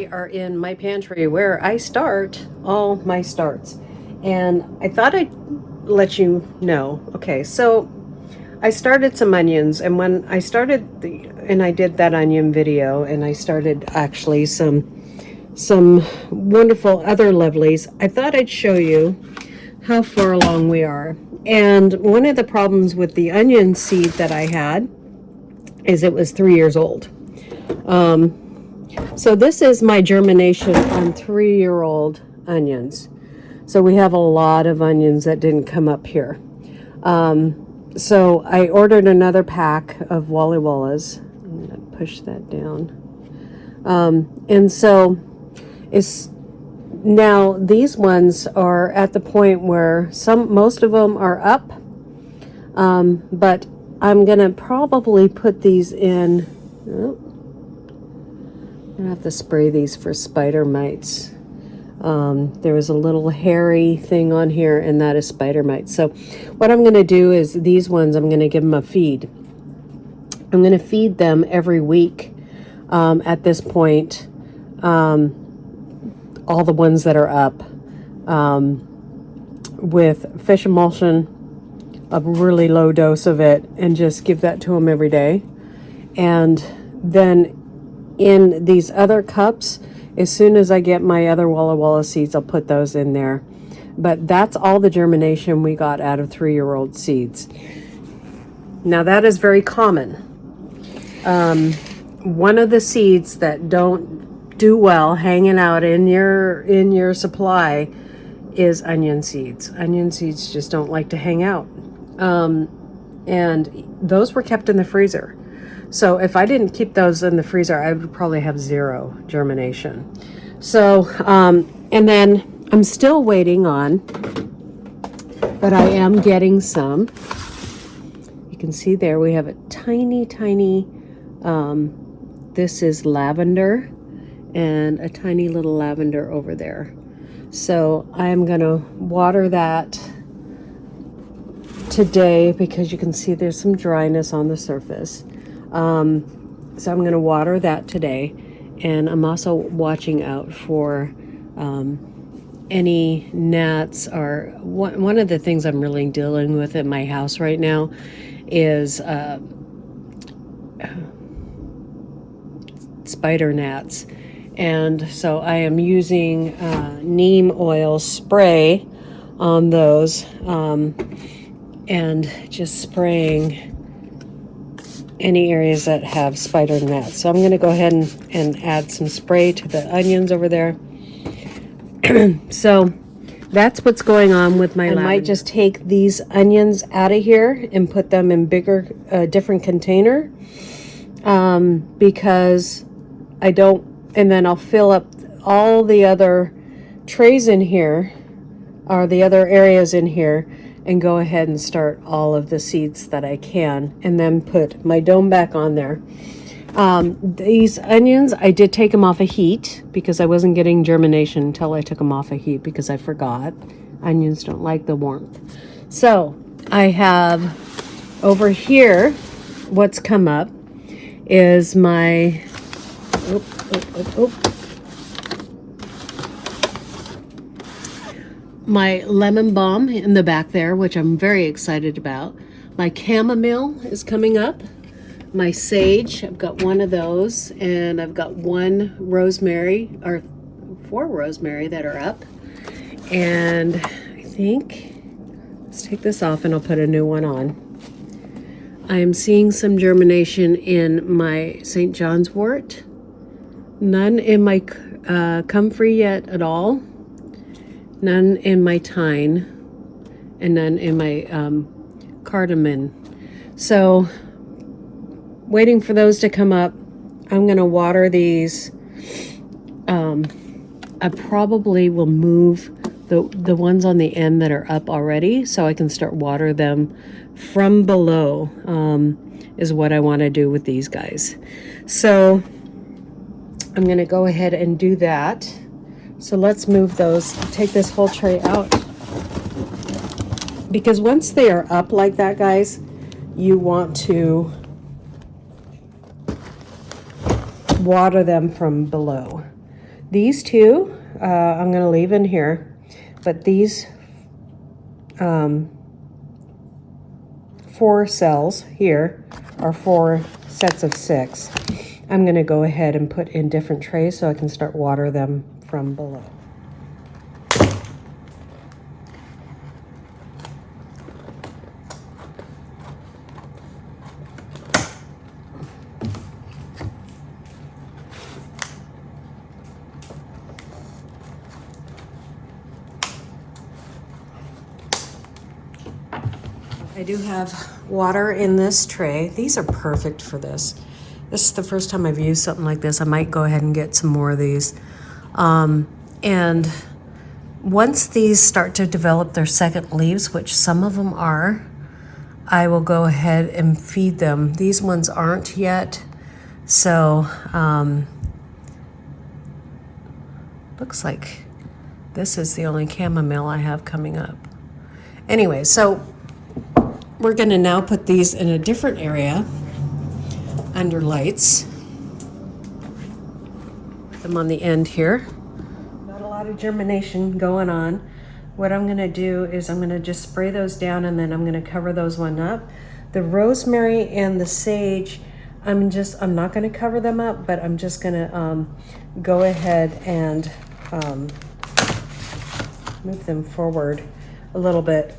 We are in my pantry where I start all my starts. And I thought I'd let you know. Okay, so I started some onions, and when I started and I did that onion video, and I started actually some wonderful other lovelies, I thought I'd show you how far along we are. And one of the problems with the onion seed that I had is it was 3 years old. So this is my germination on 3-year-old onions. So we have a lot of onions that didn't come up here. So I ordered another pack of Wally Wallas. I'm going to push that down. And so now these ones are at the point where most of them are up. But I'm going to probably put these in. Oh, I'm going to have to spray these for spider mites. There was a little hairy thing on here, and that is spider mites. So what I'm going to do is these ones, I'm going to give them a feed. I'm going to feed them every week at this point, all the ones that are up, with fish emulsion, a really low dose of it, and just give that to them every day. And then in these other cups, as soon as I get my other Walla Walla seeds, I'll put those in there. But that's all the germination we got out of 3-year-old seeds. Now that is very common. One of the seeds that don't do well hanging out in your supply is onion seeds. Onion seeds just don't like to hang out. And those were kept in the freezer. So if I didn't keep those in the freezer, I would probably have 0 germination. So, and then I'm still waiting on, but I am getting some. You can see there we have a tiny, this is lavender, and a tiny little lavender over there. So I'm going to water that today because you can see there's some dryness on the surface. So I'm going to water that today, and I'm also watching out for any gnats. Or one of the things I'm really dealing with at my house right now is spider gnats, and so I am using neem oil spray on those, and just spraying any areas that have spider gnats. So I'm going to go ahead and add some spray to the onions over there. So that's what's going on with my lavender. I might just take these onions out of here and put them in bigger, different container, because I don't, and then I'll fill up all the other trays in here, or the other areas in here, and go ahead and start all of the seeds that I can, and then put my dome back on there. These onions, I did take them off of heat because I wasn't getting germination until I took them off of heat because I forgot. Onions don't like the warmth. So I have over here, what's come up is my, my lemon balm in the back there, which I'm very excited about. My chamomile is coming up. My sage, I've got one of those, and I've got 1 rosemary, or 4 rosemary that are up. And I think, let's take this off and I'll put a new one on. I am seeing some germination in my St. John's wort. None in my comfrey yet at all. None in my thyme, and none in my cardamom. So waiting for those to come up. I'm going to water these. I probably will move the ones on the end that are up already, so I can start water them from below, is what I want to do with these guys. So I'm going to go ahead and do that. So let's move those, take this whole tray out. Because once they are up like that, guys, you want to water them from below. These two, I'm going to leave in here, but these 4 cells here are 4 sets of 6. I'm going to go ahead and put in different trays so I can start water them from below. I do have water in this tray. These are perfect for this. This is the first time I've used something like this. I might go ahead and get some more of these. And once these start to develop their second leaves, which some of them are, I will go ahead and feed them. These ones aren't yet. So, looks like this is the only chamomile I have coming up. Anyway, so we're going to now put these in a different area under lights. Put them on the end here. Not a lot of germination going on. What I'm going to do is I'm going to just spray those down, and then I'm going to cover those one up. The rosemary and the sage, I'm not going to cover them up, but I'm just going to go ahead and move them forward a little bit.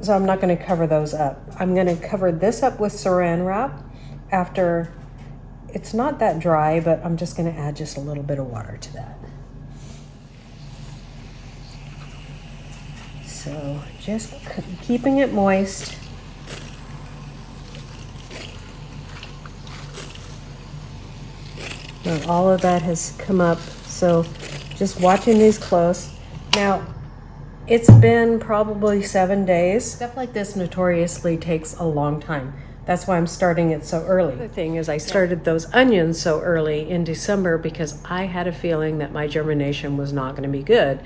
So I'm not going to cover those up. I'm going to cover this up with saran wrap after it's not that dry, but I'm just going to add just a little bit of water to that. So just keeping it moist. Now all of that has come up, so just watching these close. Now, it's been probably 7 days. Stuff like this notoriously takes a long time. That's why I'm starting it so early. The thing is, I started those onions so early in December because I had a feeling that my germination was not going to be good.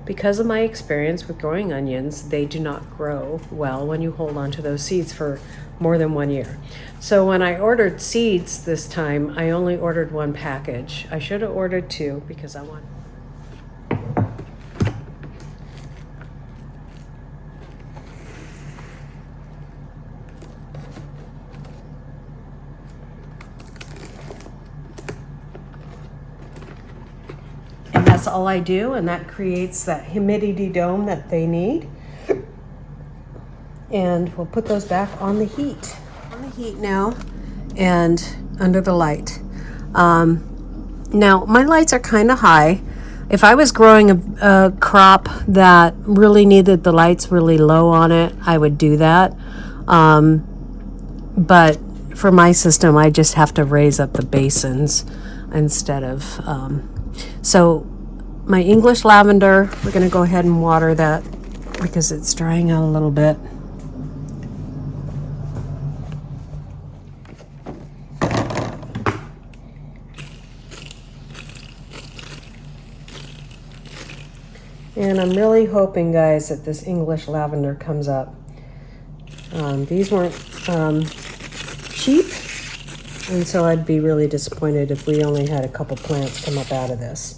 Because of my experience with growing onions, they do not grow well when you hold on to those seeds for more than 1 year. So when I ordered seeds this time, I only ordered 1 package. I should have ordered 2 because I want... That's all I do, and that creates that humidity dome that they need. And we'll put those back on the heat. On the heat now and under the light. Now, my lights are kind of high. If I was growing a crop that really needed the lights really low on it, I would do that. But for my system, I just have to raise up the basins instead of... So my English lavender, we're going to go ahead and water that because it's drying out a little bit. And I'm really hoping, guys, that this English lavender comes up. These weren't cheap, and so I'd be really disappointed if we only had a couple plants come up out of this.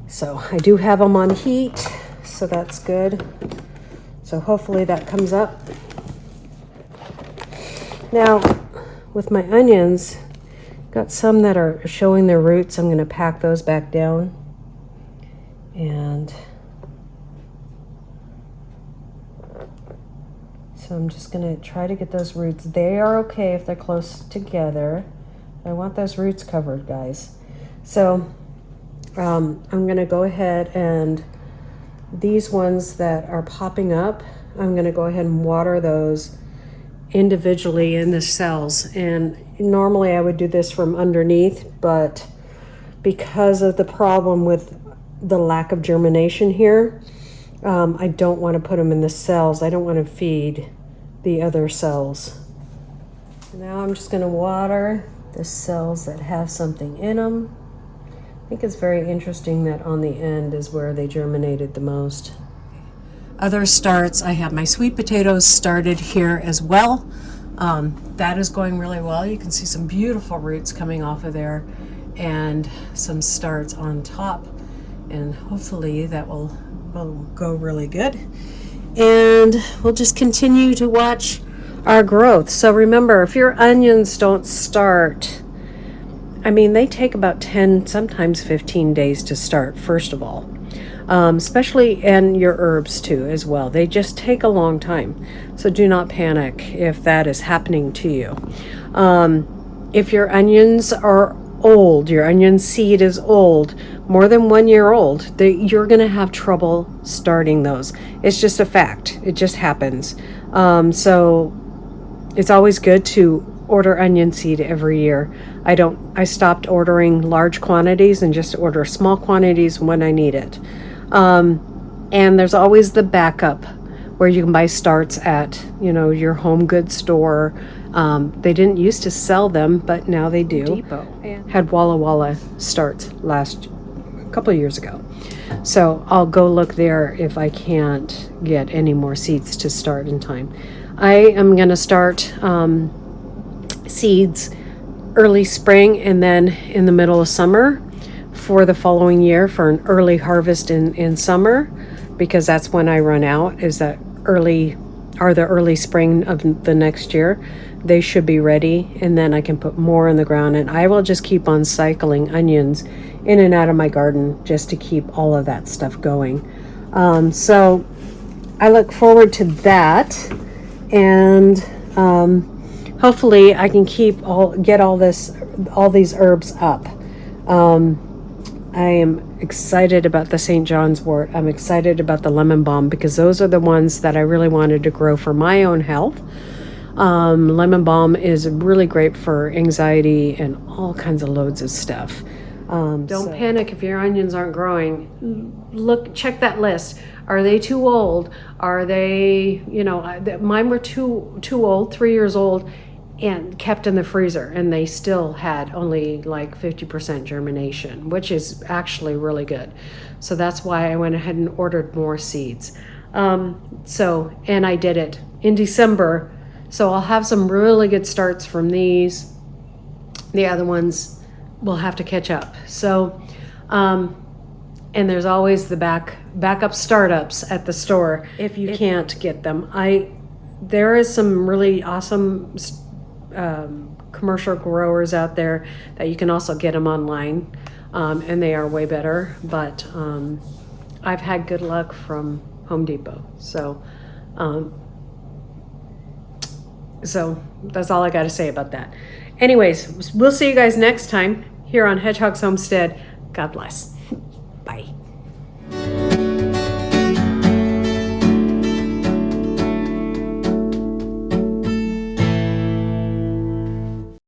So I do have them on heat, so that's good. So hopefully that comes up. Now, with my onions, got some that are showing their roots. I'm going to pack those back down. And so I'm just going to try to get those roots. They are okay if they're close together. I want those roots covered, guys. So I'm going to go ahead and these ones that are popping up, I'm going to go ahead and water those individually in the cells. And normally I would do this from underneath, but because of the problem with the lack of germination here, I don't want to put them in the cells. I don't want to feed the other cells. Now I'm just going to water the cells that have something in them. I think it's very interesting that on the end is where they germinated the most. Other starts, I have my sweet potatoes started here as well. That is going really well. You can see some beautiful roots coming off of there and some starts on top, and hopefully that will go really good. And we'll just continue to watch our growth. So remember, if your onions don't start, I mean, they take about 10, sometimes 15 days to start, first of all. Especially, and your herbs too as well. They just take a long time. So do not panic if that is happening to you. If your onions are old, your onion seed is old, more than 1 year old, you're going to have trouble starting those. It's just a fact. It just happens. So it's always good to order onion seed every year. I stopped ordering large quantities and just order small quantities when I need it. And there's always the backup where you can buy starts at, your home goods store. They didn't used to sell them, but now they do. Depot had Walla Walla starts a couple of years ago. So I'll go look there if I can't get any more seeds to start in time. I am going to start seeds early spring and then in the middle of summer for the following year for an early harvest in summer, because that's when I run out, is that the early spring of the next year. They should be ready, and then I can put more in the ground, and I will just keep on cycling onions in and out of my garden just to keep all of that stuff going. So I look forward to that, and hopefully I can get all these herbs up. I am excited about the St. John's wort. I'm excited about the lemon balm because those are the ones that I really wanted to grow for my own health. Lemon balm is really great for anxiety and all kinds of loads of stuff. Don't panic if your onions aren't growing. Check that list. Are they too old? Are they, mine were too old, 3 years old, and kept in the freezer, and they still had only like 50% germination, which is actually really good. So that's why I went ahead and ordered more seeds. And I did it in December. So I'll have some really good starts from these. The other ones will have to catch up. So, and there's always the backup startups at the store if you can't get them. There is some really awesome commercial growers out there that you can also get them online, and they are way better. But I've had good luck from Home Depot. So that's all I got to say about that. Anyways, we'll see you guys next time here on Hedgehog's Homestead. God bless. Bye.